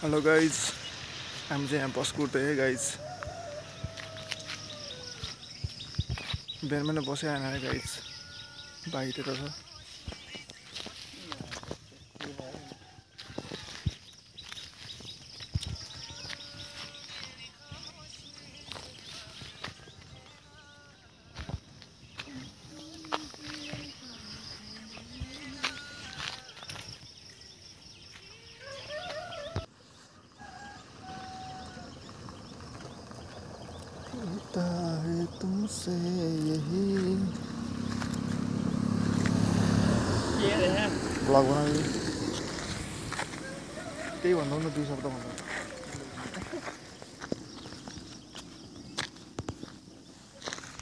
Hello guys, हामी चाहिँ यहाँ बस कुर्दै है गाइज। बिहान बसै आएन है गाइज, बाहिरतिर छ। कहता है तुमसे यही ब्लग बनाउने त्यही भन्नु न, 2 शब्द भन्नु।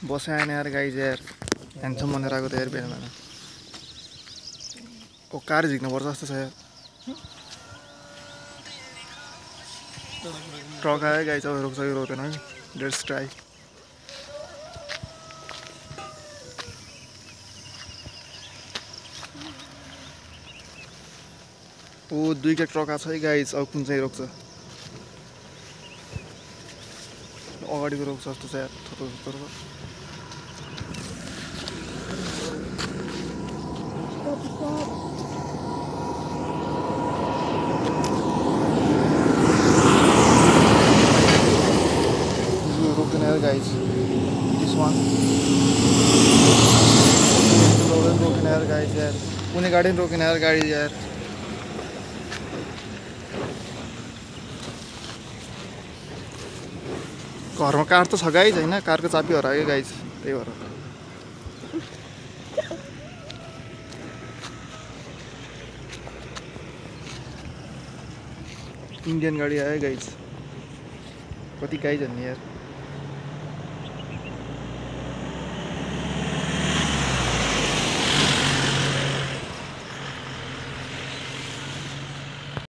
बस आएन यार गाइज, यार ह्यान्डसम भनेर आएको त यार बिहान। ओ कार झिक्नुपर्छ जस्तो छ यार। ट्रक आयो गाइज, अब रोक्छ कि रोक्दैन है, लेट्स ट्राई। ओ 2 ट्रक आएको छ है गाइज, अब कुन चाहिँ रोक्छ। अगाडिको रोक्छ जस्तो छ यार, थोरै थोरै। रोक्दैन यार गाइज, दिस वान रोकेन यार गाइज, यार कुनै गाडी पनि रोकेन यार गाडी यार। घरमा कार त छ गाइज होइन, कारको चाबी हरायो गाइज, त्यही भएर। इन्डियन गाडी आयो गाइज, कति गाइज भन्ने यार।